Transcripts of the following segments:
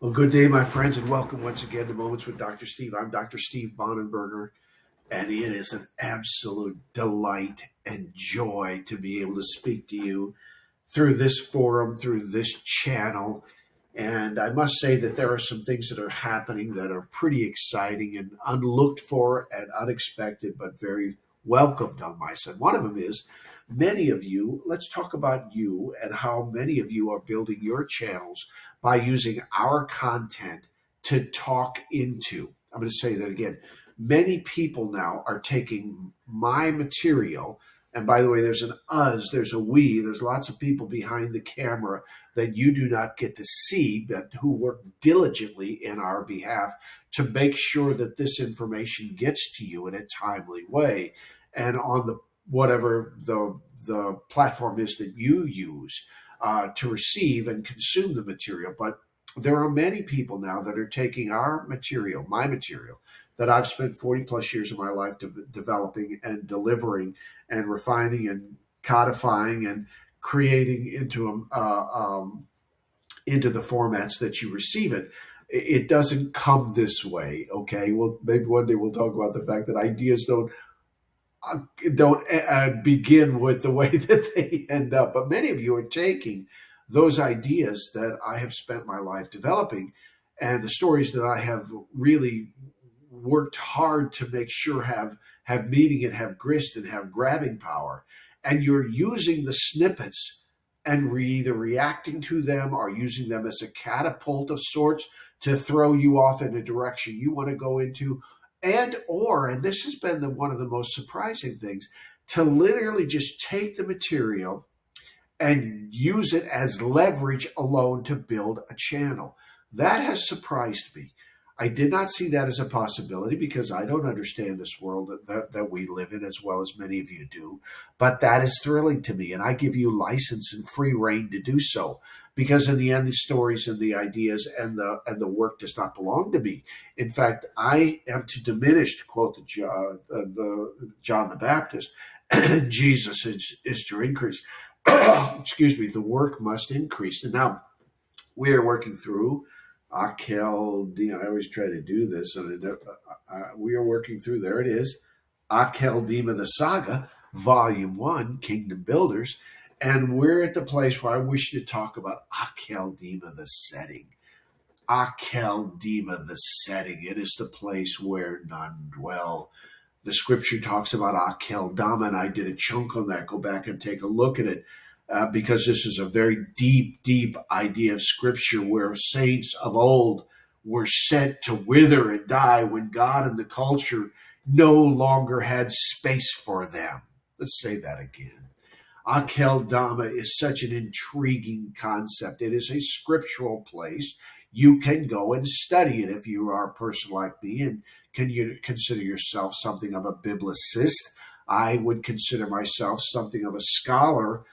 Well, good day, my friends, and welcome once again to Moments with Dr. Steve. I'm Dr. Steve Bonenberger, and it is an absolute delight and joy to be able to speak to you through this forum, through this channel. And I must say that there are some things that are happening that are pretty exciting and unlooked for and unexpected, but very welcomed on my side. One of them is many of you, let's talk about you and how many of you are building your channels by using our content to talk into. I'm going to say that again. Many people now are taking my material, and by the way, there's an us, there's a we, there's lots of people behind the camera that you do not get to see, but who work diligently in our behalf to make sure that this information gets to you in a timely way and on the whatever the platform is that you use to receive and consume the material. But there are many people now that are taking our material, my material, that I've spent 40 plus years of my life developing and delivering and refining and codifying and creating into the formats that you receive it. It doesn't come this way, okay? Well, maybe one day we'll talk about the fact that ideas don't begin with the way that they end up. But many of you are taking those ideas that I have spent my life developing and the stories that I have really worked hard to make sure have meaning and have grist and have grabbing power. And you're using the snippets and either reacting to them or using them as a catapult of sorts to throw you off in a direction you want to go into. And this has been one of the most surprising things, to literally just take the material and use it as leverage alone to build a channel. That has surprised me. I did not see that as a possibility because I don't understand this world that we live in as well as many of you do. But that is thrilling to me, and I give you license and free reign to do so. Because in the end, the stories and the ideas and the work does not belong to me. In fact, I am to diminish, to quote the John the Baptist, Jesus is to increase. Excuse me, the work must increase. And now we are working through AkelDeema. I always try to do this, and we are working through, there it is, AkelDeema, the Saga, Volume 1, Kingdom Builders. And we're at the place where I wish to talk about AkelDeema, the setting. AkelDeema, the setting. It is the place where none dwell. The scripture talks about AkelDeema, and I did a chunk on that. Go back and take a look at it because this is a very deep, deep idea of scripture where saints of old were sent to wither and die when God and the culture no longer had space for them. Let's say that again. AkelDeema is such an intriguing concept. It is a scriptural place. You can go and study it if you are a person like me and can you consider yourself something of a biblicist. I would consider myself something of a scholar,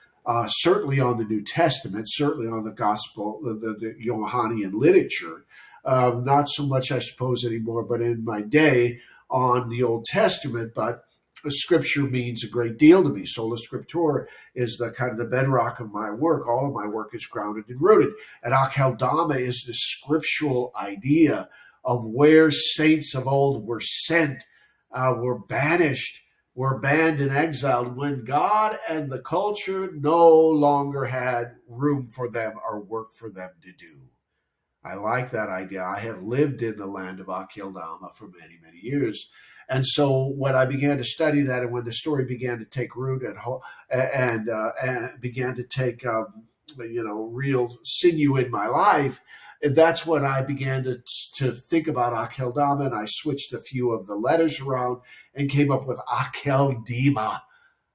certainly on the New Testament, certainly on the Gospel, the Johannine literature. Not so much, I suppose, anymore, but in my day on the Old Testament, but Scripture means a great deal to me. Sola Scriptura is the kind of the bedrock of my work. All of my work is grounded and rooted. And AkelDeema is the scriptural idea of where saints of old were sent, were banished, were banned and exiled when God and the culture no longer had room for them or work for them to do. I like that idea. I have lived in the land of AkelDeema for many, many years. And so when I began to study that, and when the story began to take root and began to take real sinew in my life, that's when I began to think about AkelDeema, and I switched a few of the letters around and came up with AkelDeema.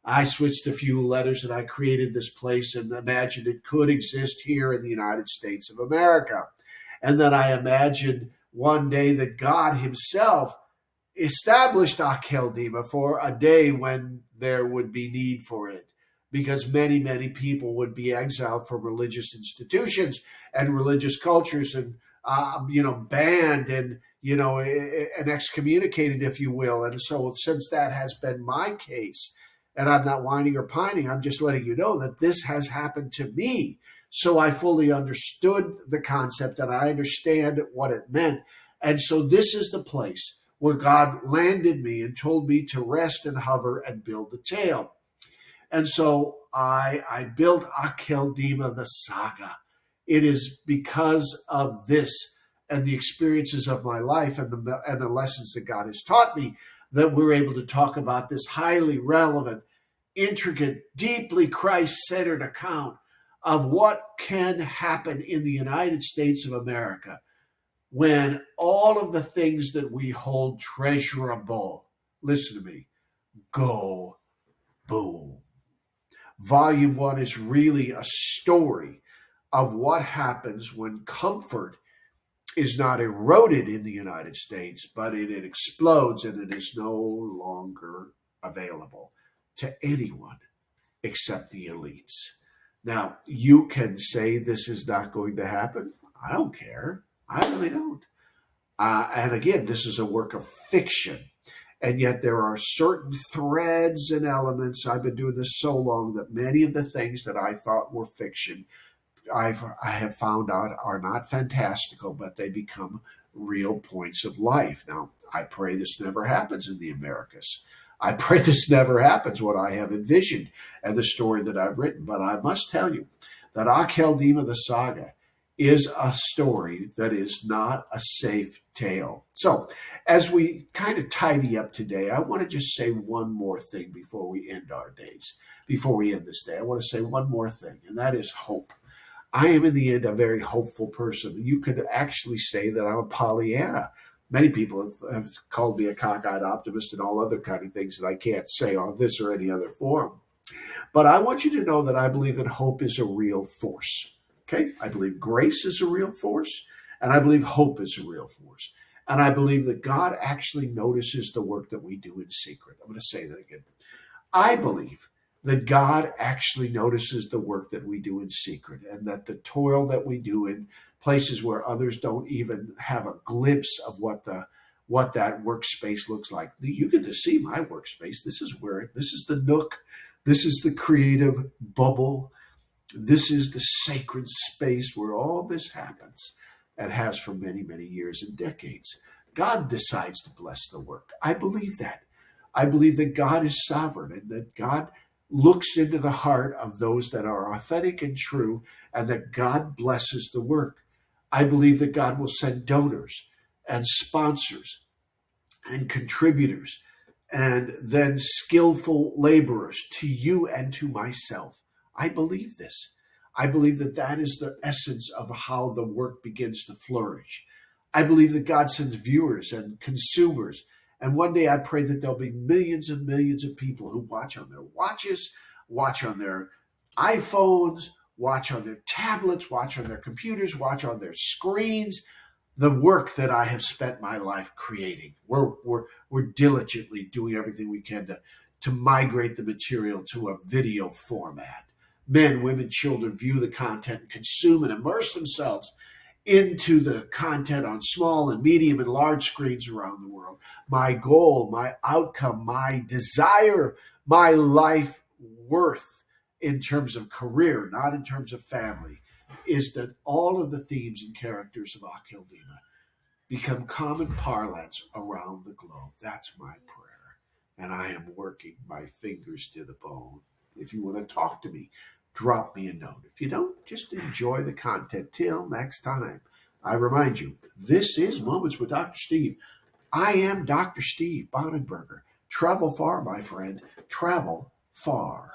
I switched a few letters and I created this place and imagined it could exist here in the United States of America. And then I imagined one day that God himself established AkelDeema for a day when there would be need for it, because many, many people would be exiled from religious institutions and religious cultures and, banned and, and excommunicated, if you will. And so since that has been my case, and I'm not whining or pining, I'm just letting you know that this has happened to me. So I fully understood the concept and I understand what it meant. And so this is the place where God landed me and told me to rest and hover and build the tail. And so I built AkelDeema, the Saga. It is because of this and the experiences of my life and the lessons that God has taught me that we're able to talk about this highly relevant, intricate, deeply Christ-centered account of what can happen in the United States of America when all of the things that we hold treasurable, listen to me, go boom. Volume 1 is really a story of what happens when comfort is not eroded in the United States, but it explodes and it is no longer available to anyone except the elites. Now, you can say this is not going to happen. I don't care. I really don't. And again, this is a work of fiction. And yet there are certain threads and elements. I've been doing this so long that many of the things that I thought were fiction, I have found out are not fantastical, but they become real points of life. Now, I pray this never happens in the Americas. I pray this never happens, what I have envisioned and the story that I've written. But I must tell you that AkelDeema, the Saga, is a story that is not a safe tale. So as we kind of tidy up today, I want to just say one more thing before we end our days. Before we end this day, I want to say one more thing, and that is hope. I am in the end a very hopeful person. You could actually say that I'm a Pollyanna. Many people have called me a cockeyed optimist and all other kind of things that I can't say on this or any other forum. But I want you to know that I believe that hope is a real force. Okay, I believe grace is a real force, and I believe hope is a real force. And I believe that God actually notices the work that we do in secret. I'm going to say that again. I believe that God actually notices the work that we do in secret, and that the toil that we do in places where others don't even have a glimpse of what that workspace looks like. You get to see my workspace. This is the nook. This is the creative bubble. This is the sacred space where all this happens and has for many, many years and decades. God decides to bless the work. I believe that. I believe that God is sovereign and that God looks into the heart of those that are authentic and true, and that God blesses the work. I believe that God will send donors and sponsors and contributors and then skillful laborers to you and to myself. I believe this. I believe that that is the essence of how the work begins to flourish. I believe that God sends viewers and consumers. And one day I pray that there'll be millions and millions of people who watch on their watches, watch on their iPhones, watch on their tablets, watch on their computers, watch on their screens, the work that I have spent my life creating. We're diligently doing everything we can to migrate the material to a video format. Men, women, children view the content, consume and immerse themselves into the content on small and medium and large screens around the world. My goal, my outcome, my desire, my life worth in terms of career, not in terms of family, is that all of the themes and characters of AkelDeema become common parlance around the globe. That's my prayer. And I am working my fingers to the bone. If you want to talk to me, drop me a note. If you don't, just enjoy the content. Till next time, I remind you, this is Moments with Dr. Steve. I am Dr. Steve Bonenberger. Travel far, my friend. Travel far.